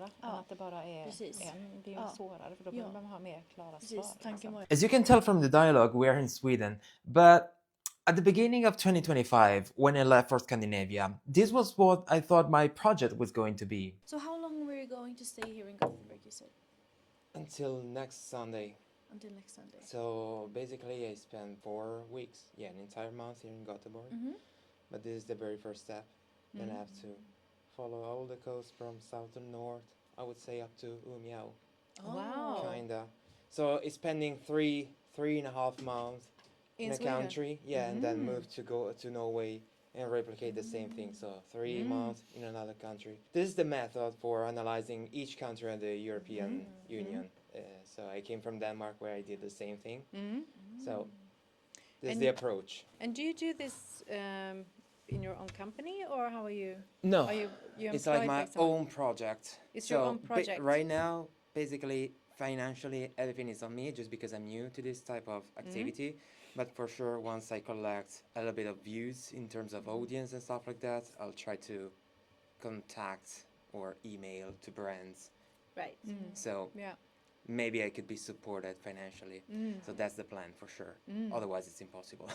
flera än att det bara är en. Det är ju svårare för då behöver man ha mer klara svar. Liksom. As you can tell from the dialogue, we are in Sweden, but at the beginning of 2025, when I left for Scandinavia, this was what I thought my project was going to be. So how long were you going to stay here in Gothenburg, you said? Until next Sunday. Until next Sunday. So basically I spent 4 weeks, an entire month here in Gothenburg. But this is the very first step. Then I have to follow all the coast from south to north, I would say up to Umeå. Wow. Kinda. So it's spending 3.5 months in a country, and then move to go to Norway and replicate the same thing. So 3 months in another country. This is the method for analyzing each country in the European Union. So I came from Denmark, where I did the same thing. So this is the approach. And do you do this in your own company, or how are you? No, are you it's like my own project. It's your own project. Right now, basically, financially, everything is on me, just because I'm new to this type of activity. But for sure, once I collect a little bit of views in terms of audience and stuff like that, I'll try to contact or email to brands. Right. So maybe I could be supported financially. So that's the plan for sure. Otherwise, it's impossible.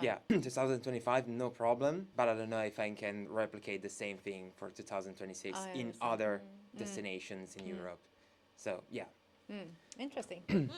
Yeah. 2025, no problem. But I don't know if I can replicate the same thing for 2026 in other destinations in Europe. So, yeah. Interesting.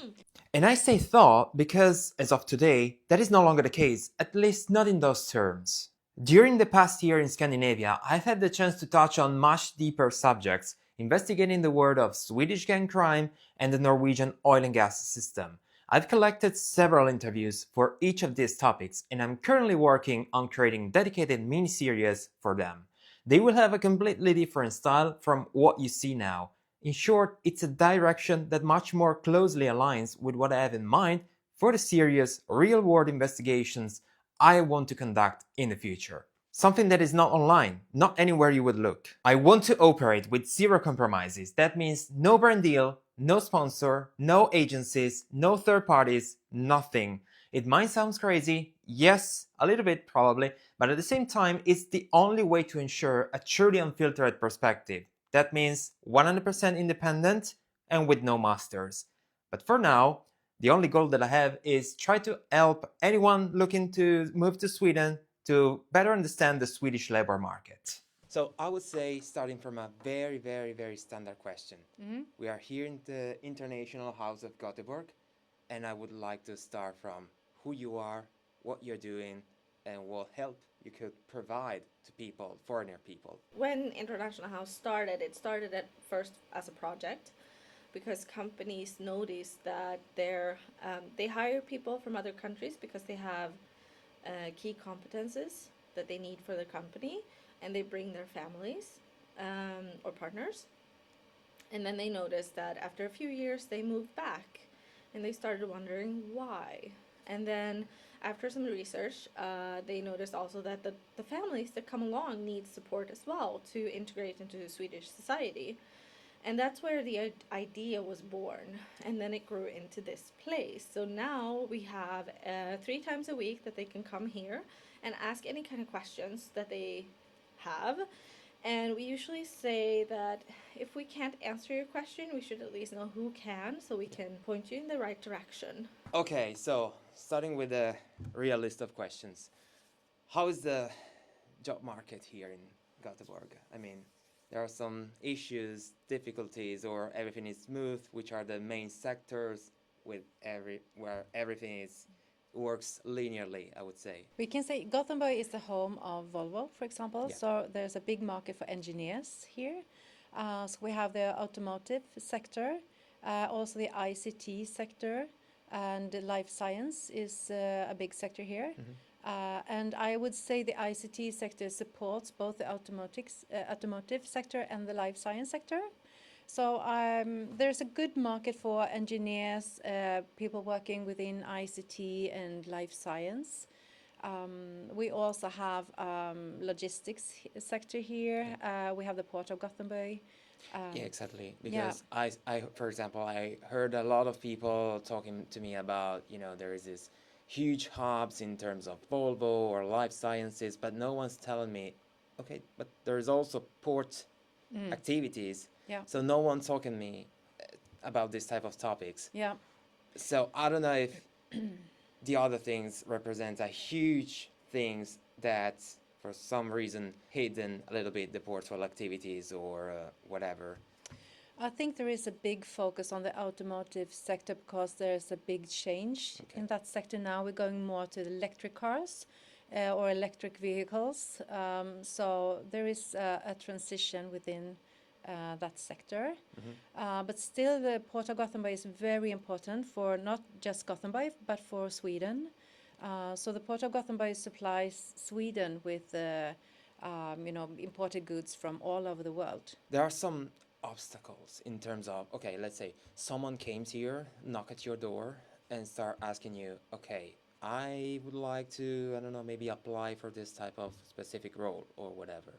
And I say thought because, as of today, that is no longer the case, at least not in those terms. During the past year in Scandinavia, I've had the chance to touch on much deeper subjects, investigating the world of Swedish gang crime and the Norwegian oil and gas system. I've collected several interviews for each of these topics, and I'm currently working on creating dedicated mini-series for them. They will have a completely different style from what you see now. In short, it's a direction that much more closely aligns with what I have in mind for the serious, real-world investigations I want to conduct in the future. Something that is not online, not anywhere you would look. I want to operate with zero compromises. That means no brand deal, no sponsor, no agencies, no third parties, nothing. It might sound crazy, yes, a little bit probably, but at the same time, it's the only way to ensure a truly unfiltered perspective. That means 100% independent and with no masters. But for now, the only goal that I have is try to help anyone looking to move to Sweden to better understand the Swedish labor market. So I would say, starting from a very, very, very standard question. We are here in the International House of Gothenburg, and I would like to start from who you are, what you're doing, and what help you could provide to people, foreigner people. When International House started, it started at first as a project, because companies notice that they hire people from other countries because they have key competences that they need for the company, and they bring their families or partners. And then they noticed that after a few years they moved back, and they started wondering why. And then after some research, they noticed also that the families that come along need support as well to integrate into Swedish society. And that's where the idea was born. And then it grew into this place. So now we have 3 times a week that they can come here and ask any kind of questions that they have. And we usually say that if we can't answer your question, we should at least know who can, so we can point you in the right direction. Okay, so starting with a real list of questions. How is the job market here in Gothenburg? I mean, there are some issues, difficulties, or everything is smooth, which are the main sectors with where everything works linearly, I would say. We can say Gothenburg is the home of Volvo, for example. Yeah. So there's a big market for engineers here. So we have the automotive sector, also the ICT sector, and life science is a big sector here. And I would say the ICT sector supports both the automotive sector and the life science sector. So there's a good market for engineers, people working within ICT and life science. We also have logistics sector here. We have the port of Gothenburg. Yeah, exactly. Because I, for example, I heard a lot of people talking to me about, there is this huge hubs in terms of Volvo or life sciences, but no one's telling me, okay, but there's also port activities. Yeah. So no one talking me about this type of topics. Yeah. So I don't know if the other things represent a huge things that for some reason hidden a little bit the portfolio activities or whatever. I think there is a big focus on the automotive sector because there's a big change in that sector now. We're going more to electric cars or electric vehicles. So there is a transition within that sector. But still, the Port of Gothenburg is very important for not just Gothenburg, but for Sweden. So the Port of Gothenburg supplies Sweden with imported goods from all over the world. There are some obstacles in terms of, okay, let's say someone came here, knock at your door and start asking you, okay, I would like to, I don't know, maybe apply for this type of specific role or whatever.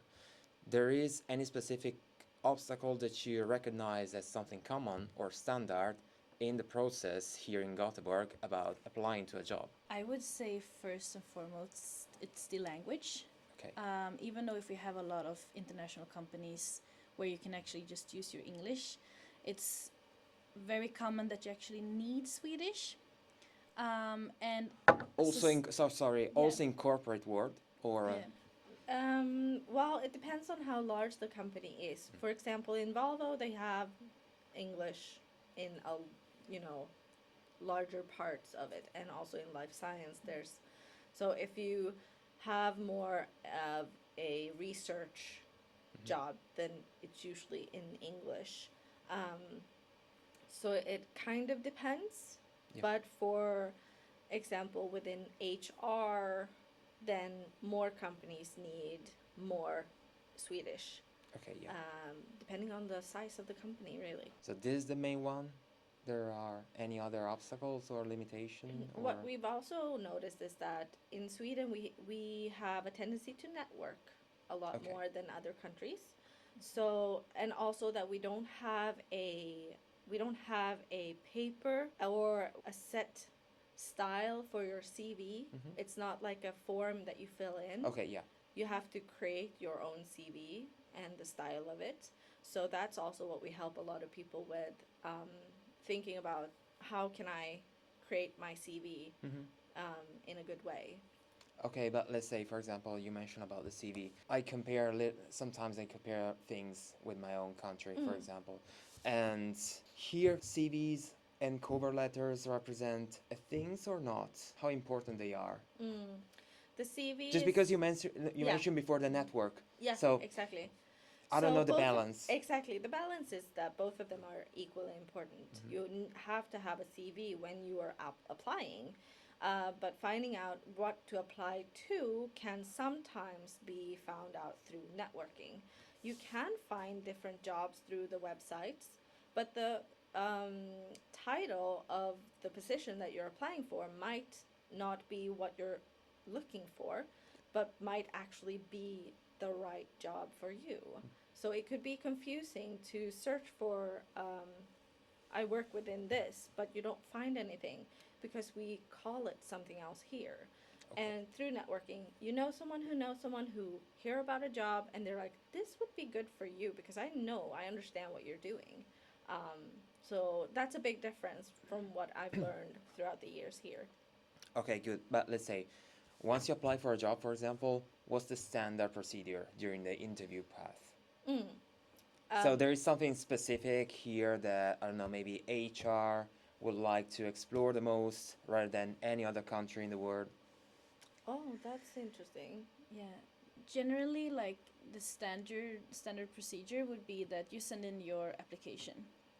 There is any specific obstacle that you recognize as something common or standard in the process here in Gothenburg about applying to a job? I would say first and foremost, it's the language. Okay. Even though if we have a lot of international companies where you can actually just use your English, it's very common that you actually need Swedish. And Also also in corporate world or Well, it depends on how large the company is. For example, in Volvo, they have English in larger parts of it, and also in life science, there's. So if you have more of a research job, then it's usually in English. So it kind of depends. Yeah. But for example, within HR, then more companies need more Swedish, okay, yeah. depending on the size of the company, really. So this is the main one. There are any other obstacles or limitation? What we've also noticed is that in Sweden we have a tendency to network a lot Okay. more than other countries. So, and also that we don't have a paper or a set style for your CV. It's not like a form that you fill in. Okay, yeah. You have to create your own CV and the style of it. So that's also what we help a lot of people with, thinking about how can I create my CV in a good way. Okay, but let's say, for example, you mentioned about the CV. Sometimes I compare things with my own country, for example. And here, CVs and cover letters represent things or not? How important they are? The CV Just is, because you mentioned before the network. yeah, So exactly. I don't So know the both balance. Exactly. The balance is that both of them are equally important. You have to have a CV when you are applying, but finding out what to apply to can sometimes be found out through networking. You can find different jobs through the websites, but the title of the position that you're applying for might not be what you're looking for, but might actually be the right job for you. So it could be confusing to search for, I work within this, but you don't find anything because we call it something else here. Okay. And through networking, you know someone who hear about a job and they're like, this would be good for you because I understand what you're doing. So that's a big difference from what I've learned throughout the years here. Okay, good. But let's say, once you apply for a job, for example, what's the standard procedure during the interview path? So there is something specific here that, I don't know, maybe HR would like to explore the most rather than any other country in the world? Oh, that's interesting. yeah, generally like the standard procedure would be that you send in your application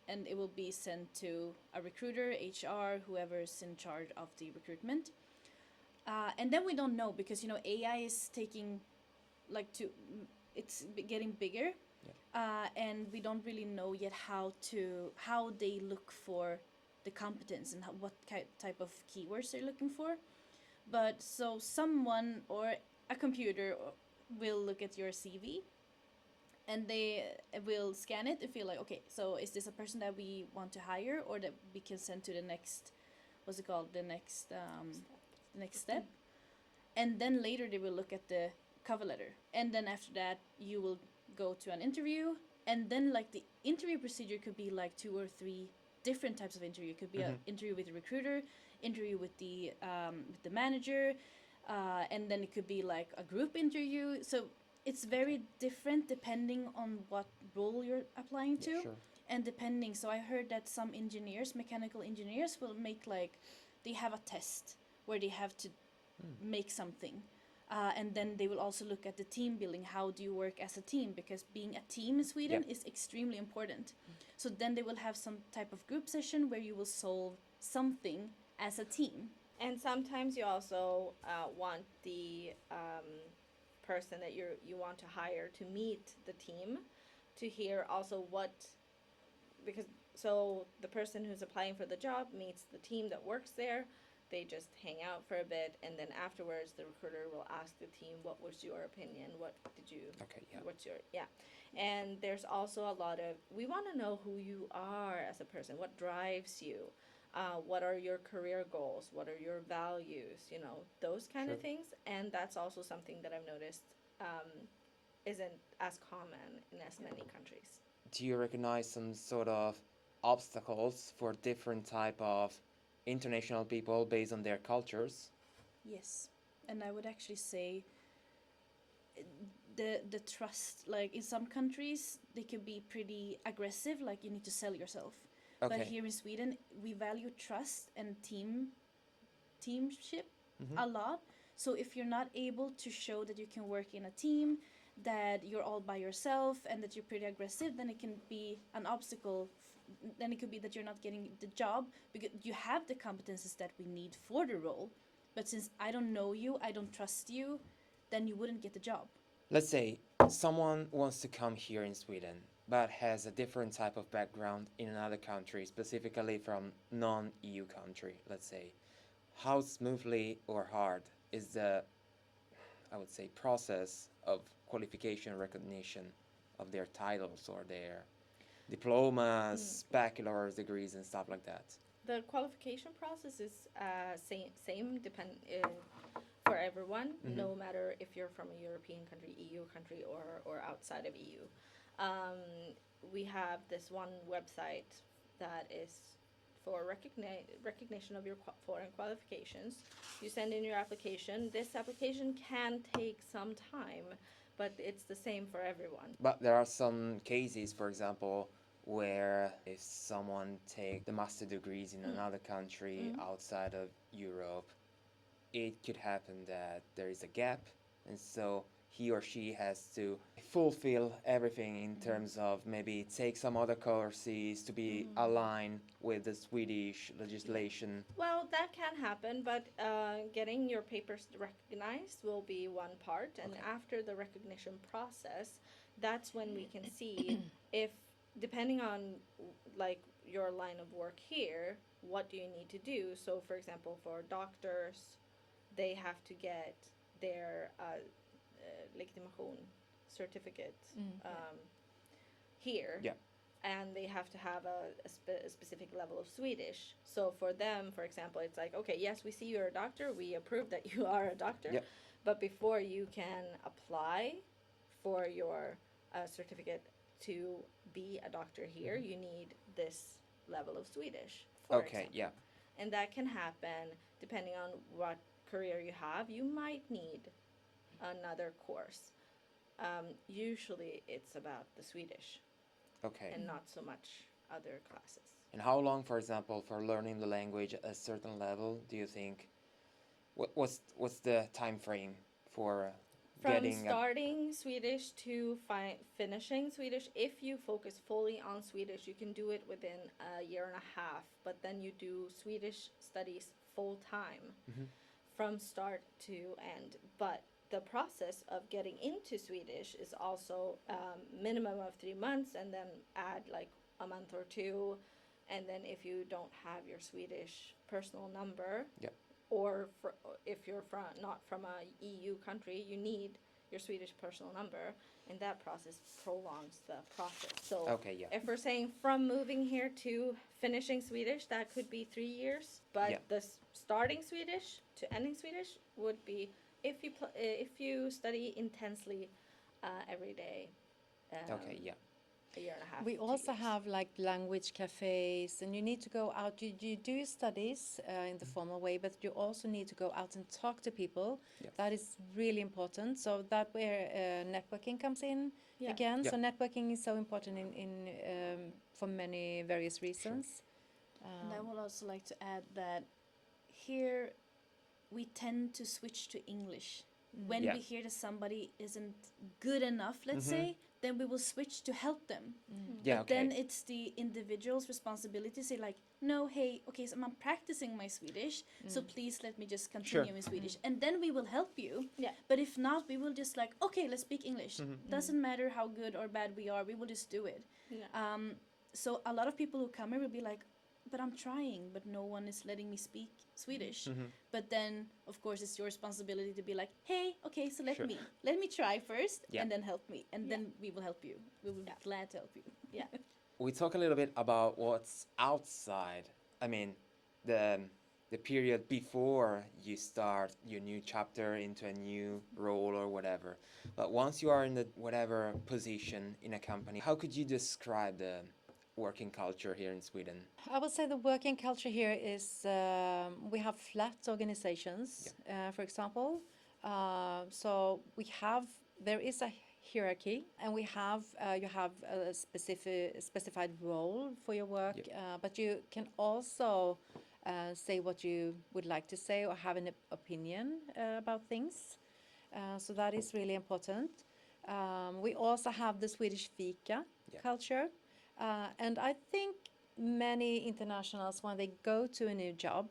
and it will be sent to a recruiter, HR, whoever's in charge of the recruitment. And then we don't know because AI is taking getting bigger. And we don't really know yet how they look for the competence and what type of keywords they're looking for. But so someone or a computer will look at your CV and they will scan it and feel like, okay, so is this a person that we want to hire or that we can send to the next, the next step? And then later they will look at the cover letter. And then after that, you will go to an interview And then like the interview procedure could be like 2 or 3 different types of interview. It could be an interview with the recruiter, interview with the manager, and then it could be like a group interview. So it's very different depending on what role you're applying to. Sure. And depending, so I heard that some engineers, mechanical engineers, will make like, they have a test where they have to make something. And then they will also look at the team building. How do you work as a team? Because being a team in Sweden is extremely important. So then they will have some type of group session where you will solve something as a team. And sometimes you also want the person that you want to hire to meet the team, to hear also because so the person who's applying for the job meets the team that works there. They just hang out for a bit, and then afterwards the recruiter will ask the team, what was your opinion? What did you, what's your, And there's also a lot of, we want to know who you are as a person, what drives you, what are your career goals, what are your values, those kind of things. And that's also something that I've noticed isn't as common in as many countries. Do you recognize some sort of obstacles for different type of international people based on their cultures? Yes, and I would actually say the trust, like in some countries they can be pretty aggressive, like you need to sell yourself. But here in Sweden we value trust and teamship a lot. So if you're not able to show that you can work in a team, that you're all by yourself, and that you're pretty aggressive, then it can be an obstacle. Then it could be that you're not getting the job because you have the competences that we need for the role, but since I don't know you, I don't trust you, then you wouldn't get the job. Let's say someone wants to come here in Sweden but has a different type of background in another country, specifically from non-EU country, let's say. How smoothly or hard is the, I would say, process of qualification recognition of their titles or their diplomas, bachelor's degrees, and stuff like that? The qualification process is same for everyone, no matter if you're from a European country, EU country, or outside of EU. We have this one website that is for recognition of your foreign qualifications. You send in your application. This application can take some time, but it's the same for everyone. But there are some cases, for example, where if someone take the master degrees in another country outside of Europe, it could happen that there is a gap, and so he or she has to fulfill everything in terms of maybe take some other courses to be aligned with the Swedish legislation. Well, that can happen, but getting your papers recognized will be one part, and after the recognition process, that's when we can see if, depending on like your line of work here, what do you need to do. So for example, for doctors, they have to get their legitimation certificate here, and they have to have a specific level of Swedish. So for them, for example, it's like, okay, yes, we see you're a doctor, we approve that you are a doctor, but before you can apply for your certificate to be a doctor here, you need this level of Swedish, for example. And that can happen depending on what career you have. You might need another course. Usually it's about the Swedish, and not so much other classes. And how long, for example, for learning the language at a certain level, do you think? What's the time frame for From starting Swedish to finishing Swedish? If you focus fully on Swedish, you can do it within a year and a half, but then you do Swedish studies full time from start to end. But the process of getting into Swedish is also minimum of 3 months, and then add like a month or two, and then if you don't have your Swedish personal number, or if you're not from a EU country, you need your Swedish personal number, and that process prolongs the process. So if we're saying from moving here to finishing Swedish, that could be 3 years, but the starting Swedish to ending Swedish would be, if you study intensely every day. a year and a half. We 2 also years. have like language cafes, and you need to go out. You do your studies in the formal way, but you also need to go out and talk to people. Yeah. That is really important. So that where networking comes in Yeah. again. Yeah. So networking is so important for many various reasons. And I would also like to add that here we tend to switch to English. When Yeah. we hear that somebody isn't good enough, let's say, then we will switch to help them. Yeah, But then okay. it's the individual's responsibility to say like, no, hey, okay, so I'm practicing my Swedish, so please let me just continue Sure. in Swedish, and then we will help you. Yeah. But if not, we will just like, okay, let's speak English. Doesn't matter how good or bad we are, we will just do it. Yeah. So a lot of people who come here will be like, but I'm trying, but no one is letting me speak Swedish. But then, of course, it's your responsibility to be like, hey, okay, so Sure. let me try first, Yeah. and then help me, and then we will help you. We will be glad to help you. Yeah. We talk a little bit about what's outside. I mean, the period before you start your new chapter into a new role or whatever. But once you are in the whatever position in a company, how could you describe the working culture here in Sweden? I would say the working culture here is we have flat organizations, for example. So there is a hierarchy, and you have a specified role for your work, but you can also say what you would like to say or have an opinion about things. So that is really important. We also have the Swedish Fika culture. And I think many internationals, when they go to a new job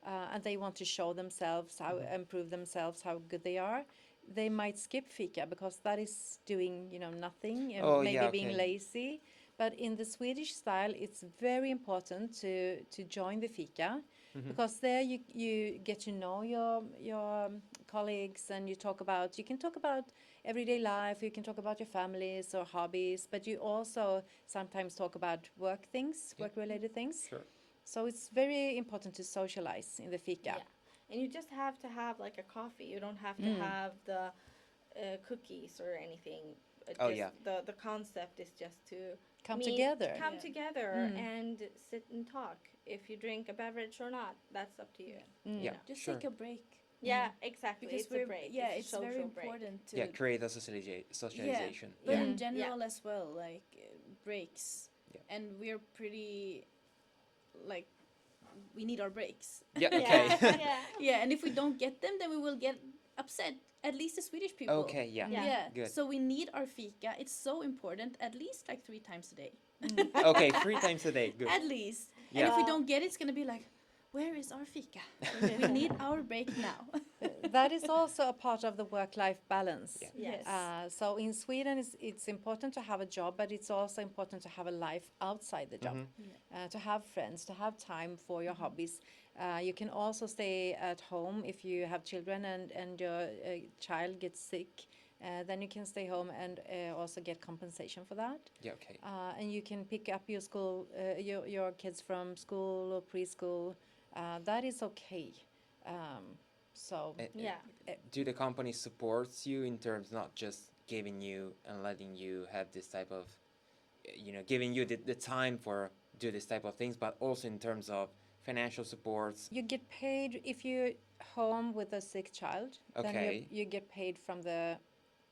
and they want to show themselves, improve themselves, how good they are, they might skip Fika because that is doing, nothing and Oh, maybe yeah, being okay. lazy. But in the Swedish style, it's very important to join the Fika because there you get to know your colleagues, and you can talk about everyday life, you can talk about your families or hobbies, but you also sometimes talk about work related things. Sure. So it's very important to socialize in the Fika. Yeah. And you just have to have like a coffee. You don't have to have the cookies or anything. Oh, Just yeah. The concept is just to Come together. come together and sit and talk. If you drink a beverage or not, that's up to you. Yeah, Just sure. take a break. Yeah, exactly. Because it's a break. yeah, a it's very social break. important to Yeah, create a socialization. But Yeah. in general as well, like breaks. Yeah. And we're pretty like we need our breaks. Yeah, okay. Yeah. Yeah, and if we don't get them, then we will get upset. At least the Swedish people. Okay, yeah. Yeah. Good. So we need our fika. It's so important. At least like 3 times a day. Okay, 3 times a day. Good. At least. Yeah. And if we don't get it, it's gonna be like, where is our fika? We need our break now. That is also a part of the work-life balance. Yeah. Yes. So in Sweden, it's important to have a job, but it's also important to have a life outside the job, to have friends, to have time for your hobbies. You can also stay at home if you have children and your child gets sick. Then you can stay home and also get compensation for that. Yeah, okay. And you can pick up your kids from school or preschool. That is okay. So Yeah. Do the company supports you in terms not just giving you and letting you have this type of, giving you the time for do this type of things, but also in terms of financial supports? you get paid if you're home with a sick child. Then Okay. you get paid from the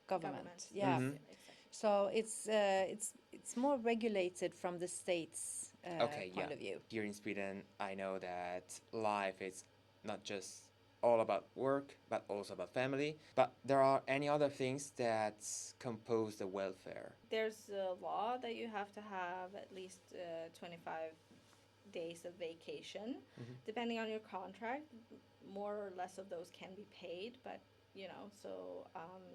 government. Yeah. Exactly. So it's more regulated from the state's point of view. Here in Sweden, I know that life is not just all about work, but also about family. But there are any other things that compose the welfare? There's a law that you have to have at least 25 days of vacation. Depending on your contract, more or less of those can be paid, but so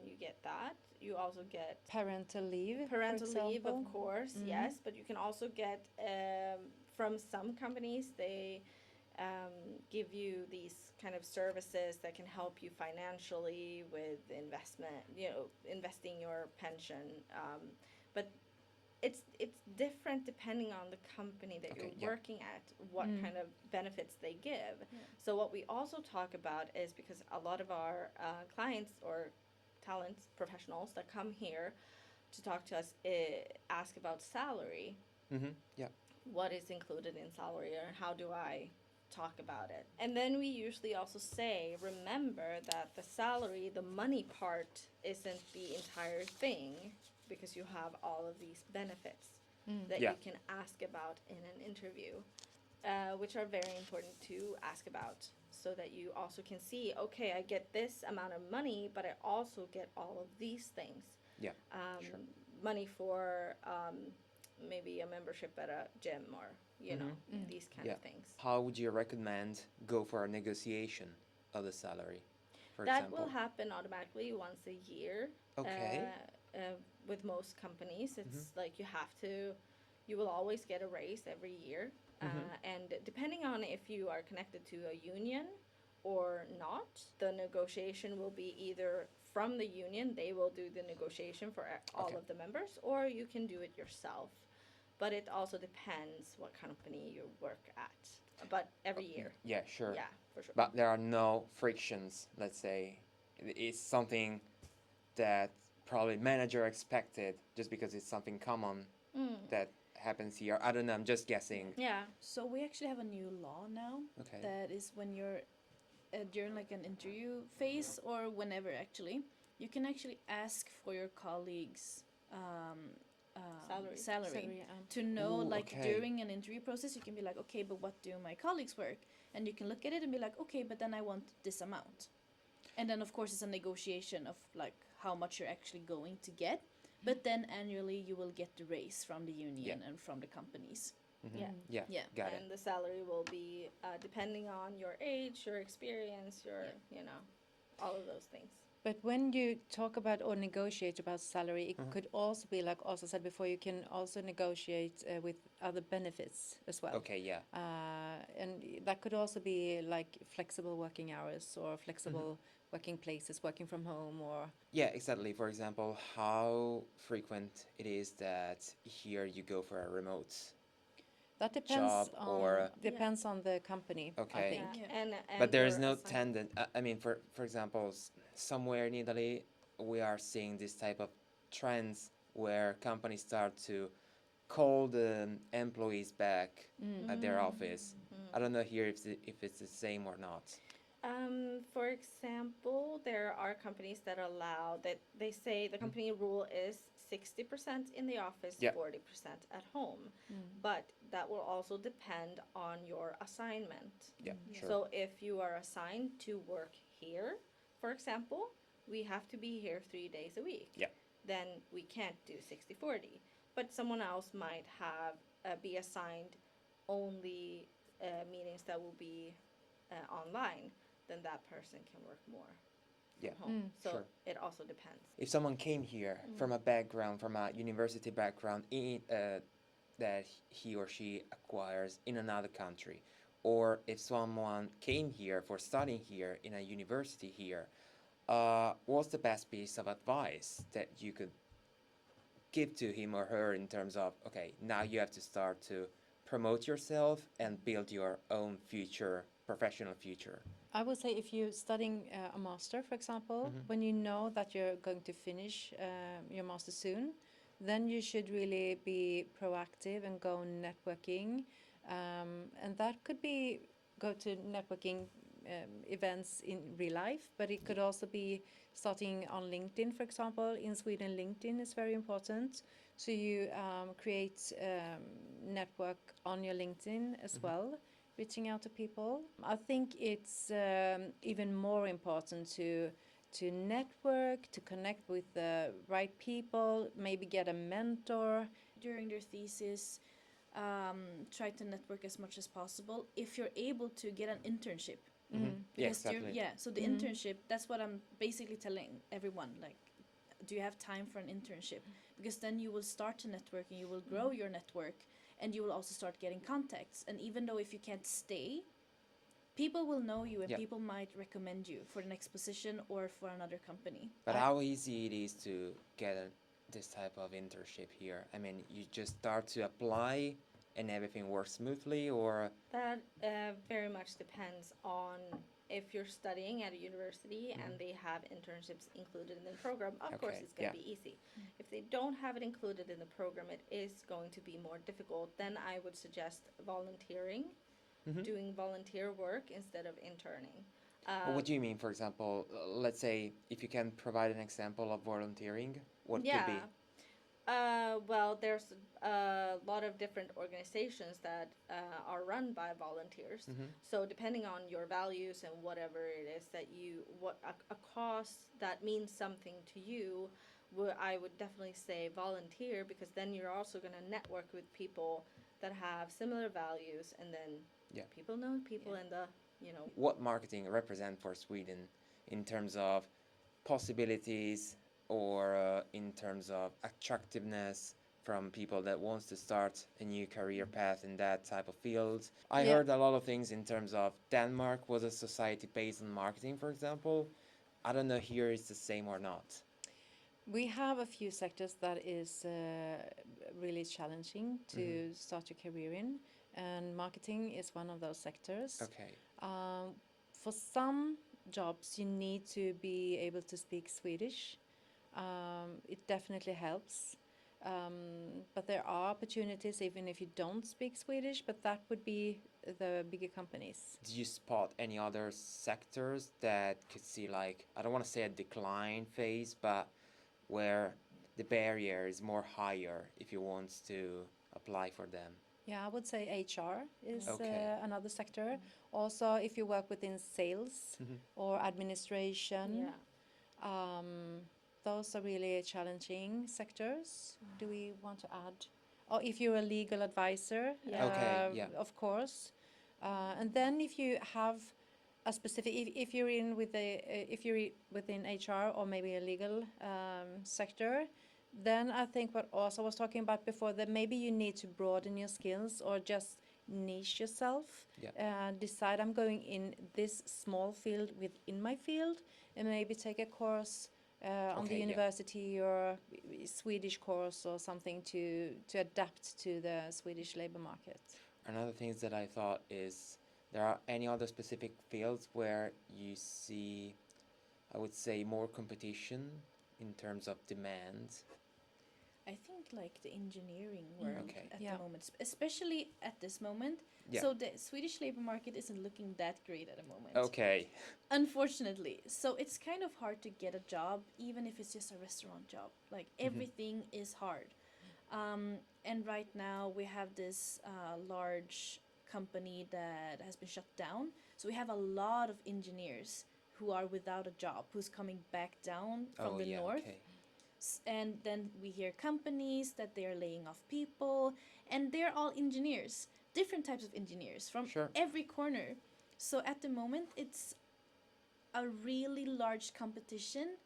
you get that. You also get Parental leave. for parental leave, of example. course, yes, but you can also get from some companies they give you these kind of services that can help you financially with investment, investing your pension, but it's different depending on the company that you're working at, what kind of benefits they give. So what we also talk about is, because a lot of our clients or talents professionals that come here, to talk to us ask about salary. Yeah. What is included in salary, or how do I talk about it? And then we usually also say, remember that the salary, the money part, isn't the entire thing, because you have all of these benefits that Yeah. you can ask about in an interview, which are very important to ask about, so that you also can see, okay, I get this amount of money, but I also get all of these things. Yeah. Sure. Money for maybe a membership at a gym, or these kind Yeah. of things. How would you recommend go for a negotiation of the salary, for That example? will happen automatically once a year. Okay. With most companies, it's like you will always get a raise every year. And depending on if you are connected to a union or not, the negotiation will be either from the union, they will do the negotiation for all Okay. of the members, or you can do it yourself. But it also depends what company you work at. But every year. Yeah, sure. Yeah, for sure. But there are no frictions, let's say. It's something that probably manager expected just because it's something common that happens here. I don't know, I'm just guessing. Yeah. So we actually have a new law now. Okay. That is when you're during like an interview phase, or whenever actually, you can actually ask for your colleagues' salary to know. Ooh, like okay. during an interview process, you can be like, okay, but what do my colleagues work? And you can look at it and be like, okay, but then I want this amount. And then of course it's a negotiation of like how much you're actually going to get. But then annually you will get the raise from the union and from the companies. Yeah. Yeah. Yeah. Got And it. the salary will be depending on your age, your experience, your, all of those things. But when you talk about or negotiate about salary, it could also be, like also said before, you can also negotiate with other benefits as well. Okay, yeah. And that could also be like flexible working hours or flexible working places, working from home, or Yeah, exactly. For example, how frequent it is that here you go for a remote that depends job on or depends on the company. I Okay. think. Yeah. And but there is your no assignment. I mean, for example, somewhere in Italy, we are seeing this type of trends where companies start to call the employees back at their office. I don't know here if it's the same or not. For example, there are companies that allow that they say the company rule is 60% in the office, Yeah. 40% at home. But that will also depend on your assignment. Yeah, sure. So if you are assigned to work here, for example, we have to be here 3 days a week. Yeah. Then we can't do 60-40. But someone else might have be assigned only meetings that will be online. Then that person can work more from Yeah. home. So Sure. it also depends. If someone came here from a background, from a university background, that he or she acquires in another country, or if someone came here for studying here in a university here, what's the best piece of advice that you could give to him or her in terms of, okay, now you have to start to promote yourself and build your own future, professional future? I would say if you're studying a master, for example, when you know that you're going to finish your master soon, then you should really be proactive and go networking. And that could be go to networking events in real life, but it could also be starting on LinkedIn, for example. In Sweden, LinkedIn is very important. So you create network on your LinkedIn as well, reaching out to people. I think it's even more important to network, to connect with the right people, maybe get a mentor. During their thesis, try to network as much as possible. If you're able to get an internship, Yeah, because exactly. so the internship, that's what I'm basically telling everyone. Like, do you have time for an internship? Because then you will start to network and you will grow your network, and you will also start getting contacts. And even though if you can't stay, people will know you, and Yeah. people might recommend you for the next position or for another company. But how easy it is to get this type of internship here? I mean, you just start to apply and everything works smoothly, or That very much depends on if you're studying at a university and they have internships included in the program, of course Okay, it's going yeah. to be easy. If they don't have it included in the program, it is going to be more difficult. Then I would suggest volunteering, doing volunteer work instead of interning. Well, what do you mean, for example, let's say if you can provide an example of volunteering, what could be? Well, there's a lot of different organizations that are run by volunteers. So depending on your values and whatever it is that a cause that means something to you, I would definitely say volunteer, because then you're also going to network with people that have similar values, and then people know people and What marketing represent for Sweden in terms of possibilities or in terms of attractiveness from people that wants to start a new career path in that type of field? I heard a lot of things in terms of Denmark was a society based on marketing, for example. I don't know here it's the same or not. We have a few sectors that is really challenging to start your career in, and marketing is one of those sectors. Okay. For some jobs, you need to be able to speak Swedish. It definitely helps. But there are opportunities even if you don't speak Swedish, but that would be the bigger companies. Do you spot any other sectors that could see, like, I don't want to say a decline phase, but where the barrier is more higher if you want to apply for them? Yeah, I would say HR is Okay. another sector. Also, if you work within sales or administration, those are really challenging sectors. Do we want to add? Or if you're a legal advisor, Okay, yeah. of course. And then if you have a specific, if you're in with if you're within HR or maybe a legal sector, then I think what also was talking about before, that maybe you need to broaden your skills or just niche yourself. Decide I'm going in this small field within my field, and maybe take a course on the university or Swedish course or something to adapt to the Swedish labor market. Another thing that I thought is, there are any other specific fields where you see, I would say, more competition in terms of demand? I think like the engineering world Okay. at the moment, especially at this moment. Yeah. So the Swedish labor market isn't looking that great at the moment. Okay. Unfortunately. So it's kind of hard to get a job, even if it's just a restaurant job. Like everything is hard. And right now we have this large company that has been shut down. So we have a lot of engineers who are without a job, who's coming back down from the north. Okay. And then we hear companies that they are laying off people, and they're all engineers, different types of engineers from every corner. So at the moment it's a really large competition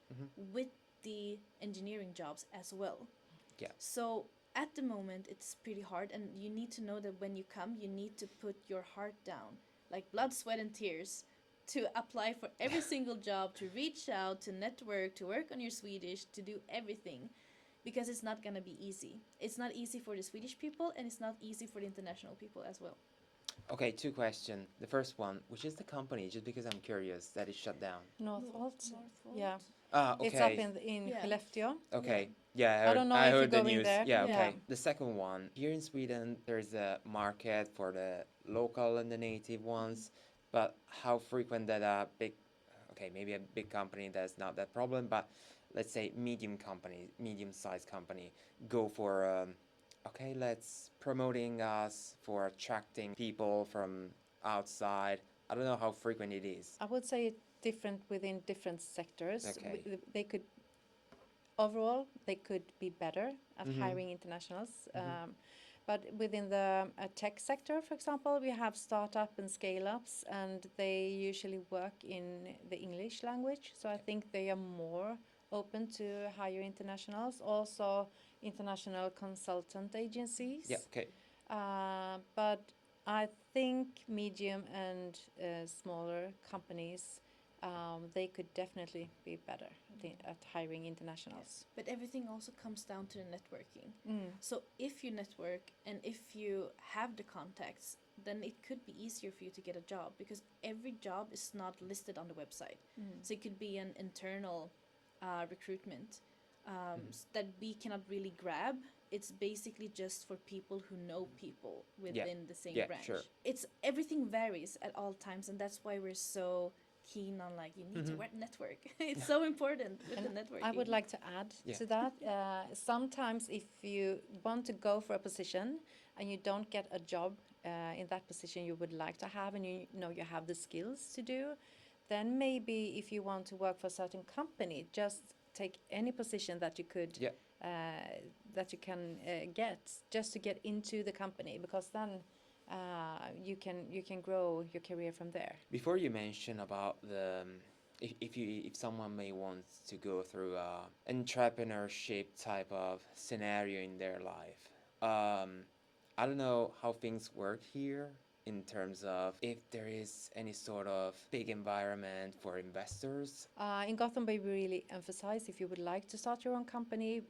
with the engineering jobs as well. Yeah. So at the moment it's pretty hard, and you need to know that when you come, you need to put your heart down, like blood, sweat and tears, to apply for every single job, to reach out, to network, to work on your Swedish, to do everything, because it's not gonna be easy. It's not easy for the Swedish people, and it's not easy for the international people as well. Okay, two questions. The first one, which is the company, just because I'm curious, that is shut down? Northvolt. Northvolt. Yeah. Okay. It's up in Skellefteå. Okay. Yeah, I don't know I if you're heard the going news. there. Yeah, okay. Yeah. The second one, here in Sweden, there's a market for the local and the native ones, but how frequent that a big, okay, maybe a big company, that's not that problem, but let's say medium-sized company, go for, okay, let's promoting us for attracting people from outside. I don't know how frequent it is. I would say it's different within different sectors. Okay. They could, overall, they could be better at hiring internationals. But within the tech sector, for example, we have startup and scale-ups, and they usually work in the English language. So I think they are more open to hire internationals. Also, international consultant agencies. Yeah, okay. But I think medium and smaller companies they could definitely be better at hiring internationals. But everything also comes down to the networking. Mm. So if you network and if you have the contacts, then it could be easier for you to get a job, because every job is not listed on the website. So it could be an internal recruitment that we cannot really grab. It's basically just for people who know people within the same branch. Sure. It's everything varies at all times, and that's why we're so keen on, like, you need to network. It's so important with the networking. I would like to add to that. Sometimes if you want to go for a position and you don't get a job in that position you would like to have, and you know you have the skills to do, then maybe if you want to work for a certain company, just take any position that you could that you can get, just to get into the company, because then you can grow your career from there. Before you mention about the if someone may want to go through a entrepreneurship type of scenario in their life, I don't know how things work here in terms of if there is any sort of big environment for investors. In Gothenburg, we really emphasize if you would like to start your own company,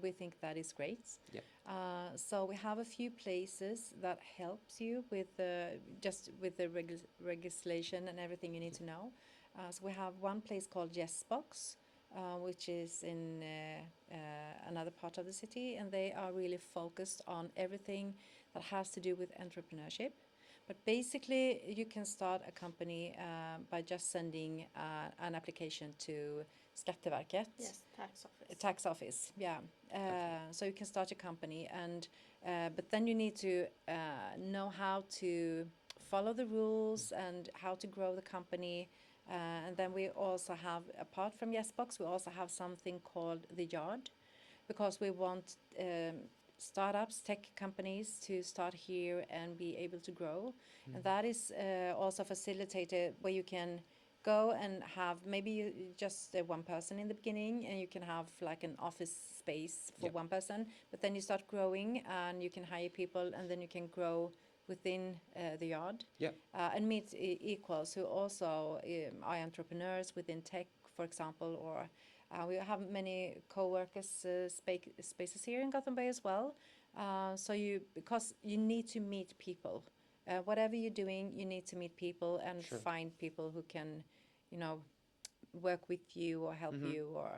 we think that is great. Yeah. So we have a few places that helps you with just with the legislation and everything you need to know. So we have one place called Yesbox, which is in another part of the city, and they are really focused on everything that has to do with entrepreneurship. But basically, you can start a company by just sending an application to Skatteverket. Yes, tax office. Tax office, yeah. So you can start your company, and but then you need to know how to follow the rules and how to grow the company. And then we also have, apart from Yesbox, we also have something called the Yard, because we want startups, tech companies to start here and be able to grow. And that is also facilitated where you can go and have maybe just one person in the beginning, and you can have like an office space for one person, but then you start growing and you can hire people, and then you can grow within the Yard and meet equals who also are entrepreneurs within tech, for example, or we have many co-workers spaces here in Gothenburg as well. Because you need to meet people. Whatever you're doing, you need to meet people and find people who can, work with you or help you or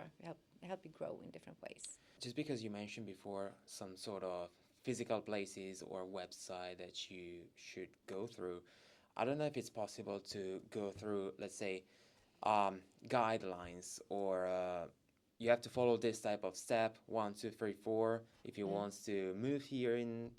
help you grow in different ways. Just because you mentioned before some sort of physical places or website that you should go through, I don't know if it's possible to go through, let's say, guidelines, or you have to follow this type of step 1, 2, 3, 4 if you want to move here in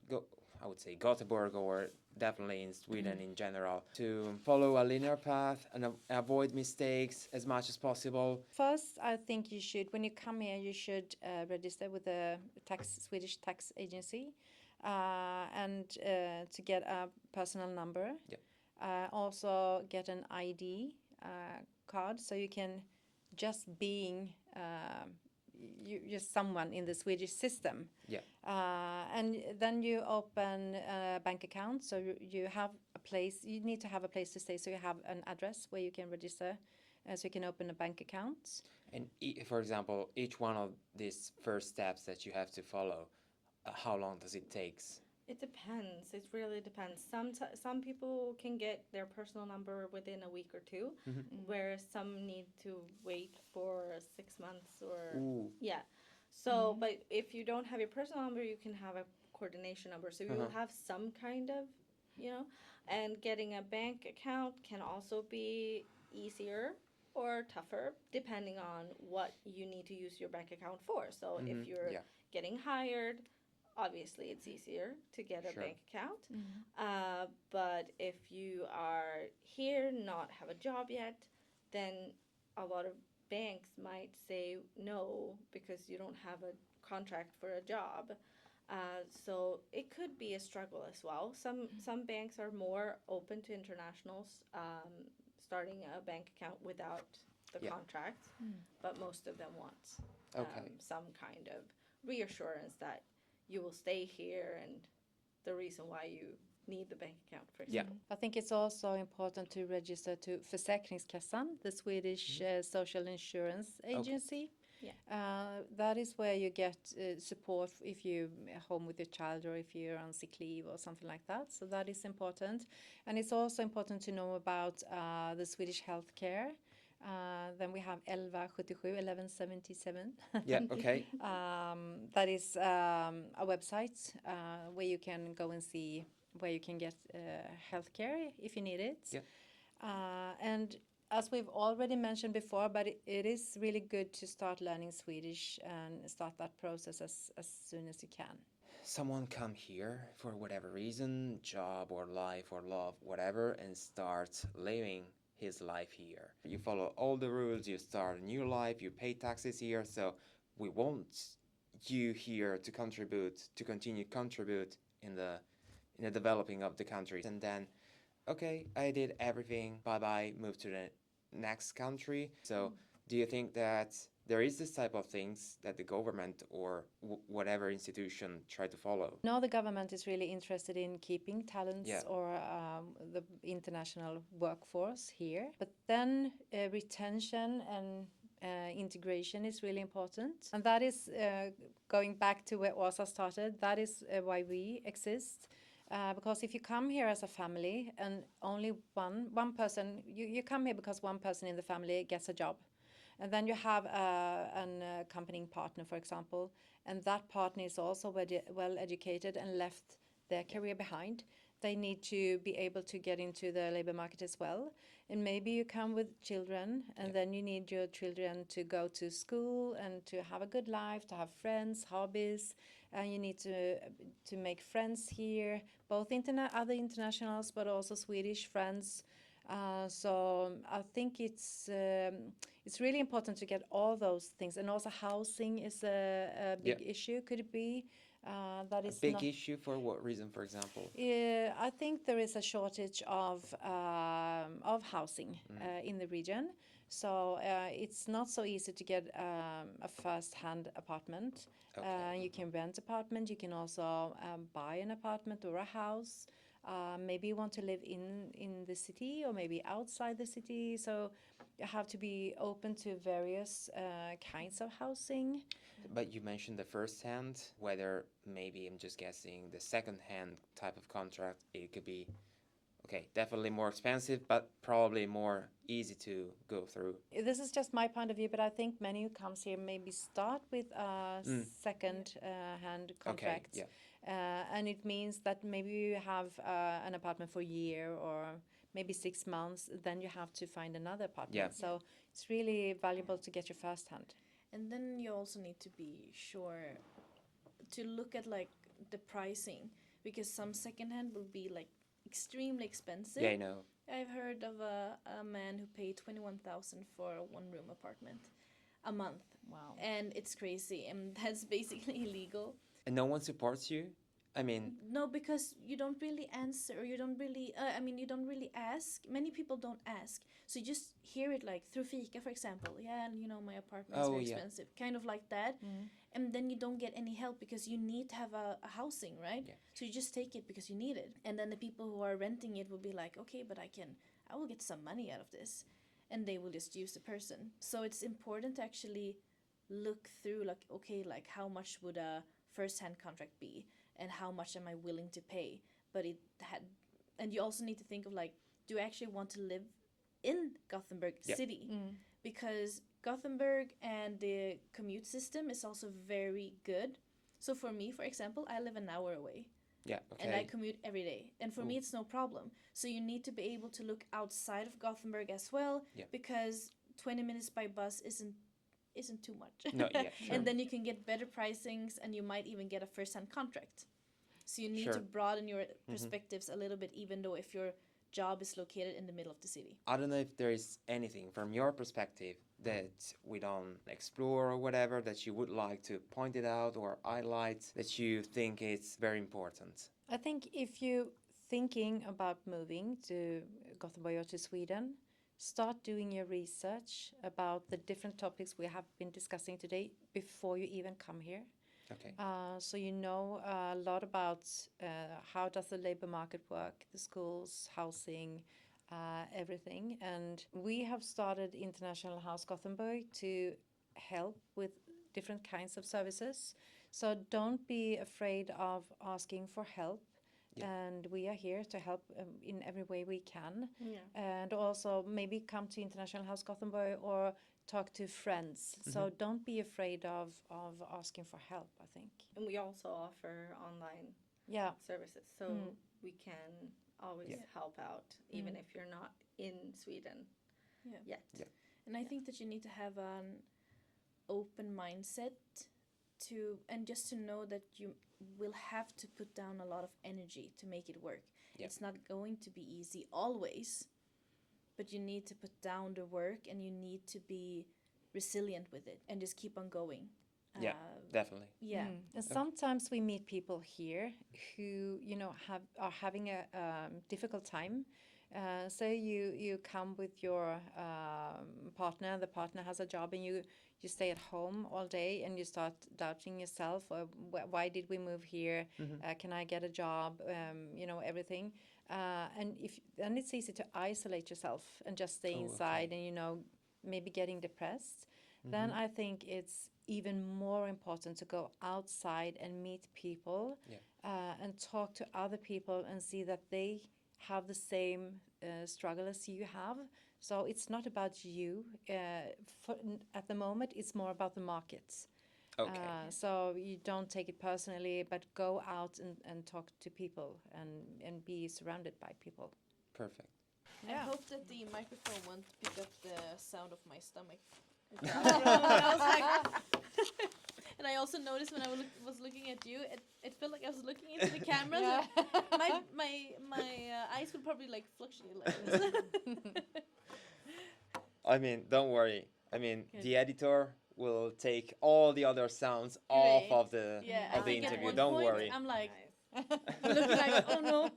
I would say Gothenburg, or definitely in Sweden in general, to follow a linear path and avoid mistakes as much as possible. First, I think you should, when you come here, you should register with the Swedish tax agency and to get a personal number. Also get an ID card, so you can just being you're someone in the Swedish system. And then you open a bank account, so you have a place, you need to have a place to stay, so you have an address where you can register, so you can open a bank account. And for example, each one of these first steps that you have to follow, how long does it take? It depends. It really depends. Some people can get their personal number within a week or two, whereas some need to wait for 6 months or So, but if you don't have your personal number, you can have a coordination number. So you will have some kind of, and getting a bank account can also be easier or tougher depending on what you need to use your bank account for. So if you're getting hired, obviously it's easier to get a bank account. But if you are here, not have a job yet, then a lot of banks might say no because you don't have a contract for a job. So it could be a struggle as well. Some banks are more open to internationals starting a bank account without the contract, but most of them want some kind of reassurance that you will stay here and the reason why you need the bank account, for Yeah. example. I think it's also important to register to Försäkringskassan, the Swedish social insurance agency. Yeah. That is where you get support if you're home with your child or if you're on sick leave or something like that. So that is important. And it's also important to know about the Swedish healthcare. Then we have 1177. Yeah. Okay. That is a website where you can go and see where you can get healthcare if you need it. Yeah. And as we've already mentioned before, but it is really good to start learning Swedish and start that process as soon as you can. Someone come here for whatever reason, job or life or love, whatever, and start living his life here. You follow all the rules, you start a new life, you pay taxes here, so we want you here to contribute, to continue contribute in the developing of the country. And then, okay, I did everything, bye-bye, move to the next country. So do you think that there is this type of things that the government or whatever institution try to follow? Now the government is really interested in keeping talents Yeah. or the international workforce here. But then retention and integration is really important. And that is going back to where Åsa started. That is why we exist. Because if you come here as a family and only one person, you come here because one person in the family gets a job. And then you have an accompanying partner, for example, and that partner is also well educated and left their career behind. They need to be able to get into the labor market as well. And maybe you come with children, and then you need your children to go to school and to have a good life, to have friends, hobbies, and you need to make friends here, both other internationals, but also Swedish friends. So I think it's really important to get all those things, and also housing is a big issue. Could it be that is A big not issue for what reason, for example? I think there is a shortage of housing in the region, so it's not so easy to get a first-hand apartment. Okay. You can rent apartment. You can also buy an apartment or a house. Maybe you want to live in the city or maybe outside the city. So you have to be open to various kinds of housing. But you mentioned the first hand, whether maybe I'm just guessing the second hand type of contract, it could be, okay, definitely more expensive, but probably more easy to go through. This is just my point of view, but I think many who comes here maybe start with a second hand contract. yeah. And it means that maybe you have an apartment for a year or maybe 6 months, then you have to find another apartment. Yeah. So it's really valuable to get your first hand. And then you also need to be sure to look at like the pricing, because some secondhand will be like extremely expensive. Yeah, I know. I've heard of a man who paid 21,000 for a one-room apartment a month. Wow. And it's crazy, and that's basically illegal. And no one supports you? I mean, No, because you don't really answer, or you don't really, you don't really ask. Many people don't ask. So you just hear it like through Fika, for example. Yeah, and my apartment is very expensive. Kind of like that. And then you don't get any help because you need to have a housing, right? Yeah. So you just take it because you need it. And then the people who are renting it will be like, okay, but I will get some money out of this. And they will just use the person. So it's important to actually look through like, okay, like how much would a first-hand contract be? And how much am I willing to pay? But and you also need to think of like, do I actually want to live in Gothenburg city? Because Gothenburg and the commute system is also very good. So for me, for example, I live an hour away. yeah, okay. And I commute every day. And for me, it's no problem. So you need to be able to look outside of Gothenburg as well, because 20 minutes by bus isn't too much. No, yeah, sure. And then you can get better pricings, and you might even get a first-hand contract. So you need to broaden your perspectives a little bit, even though if your job is located in the middle of the city. I don't know if there is anything from your perspective that we don't explore or whatever that you would like to point it out or highlight that you think is very important. I think if you're thinking about moving to Gothenburg or to Sweden, start doing your research about the different topics we have been discussing today before you even come here. Okay. So you know a lot about how does the labor market work, the schools, housing, everything. And we have started International House Gothenburg to help with different kinds of services. So don't be afraid of asking for help. Yeah. And we are here to help in every way we can. Yeah. And also maybe come to International House Gothenburg or talk to friends. So don't be afraid of asking for help, I think. And we also offer online Yeah. services, so we can always help out, even if you're not in Sweden yet. Yeah. And I think that you need to have an open mindset and just to know that you will have to put down a lot of energy to make it work. Yeah. It's not going to be easy always, but you need to put down the work and you need to be resilient with it and just keep on going. Yeah, definitely. Yeah. And sometimes we meet people here who, you know, are having a difficult time. Say you come with your partner, the partner has a job, and you stay at home all day, and you start doubting yourself. Why did we move here? Can I get a job? You know, everything. And then it's easy to isolate yourself and just stay inside, and, you know, maybe getting depressed. Then I think it's even more important to go outside and meet people and talk to other people and see that they have the same struggle as you have. So it's not about you. At the moment, it's more about the markets. Okay. So you don't take it personally, but go out and talk to people and be surrounded by people. Perfect. I hope that the microphone won't pick up the sound of my stomach. And I also noticed when I was looking at you, it felt like I was looking into the camera. So my eyes would probably like fluctuate like this. I mean, don't worry. I mean, Good. the editor will take all the other sounds Great. off of the Yeah, of I the think at interview. one Don't point worry. I'm like Nice. looking like, oh no.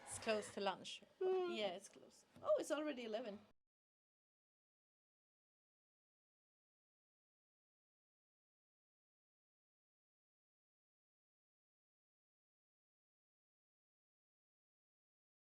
It's close to lunch. Yeah, it's close. Oh, it's already 11.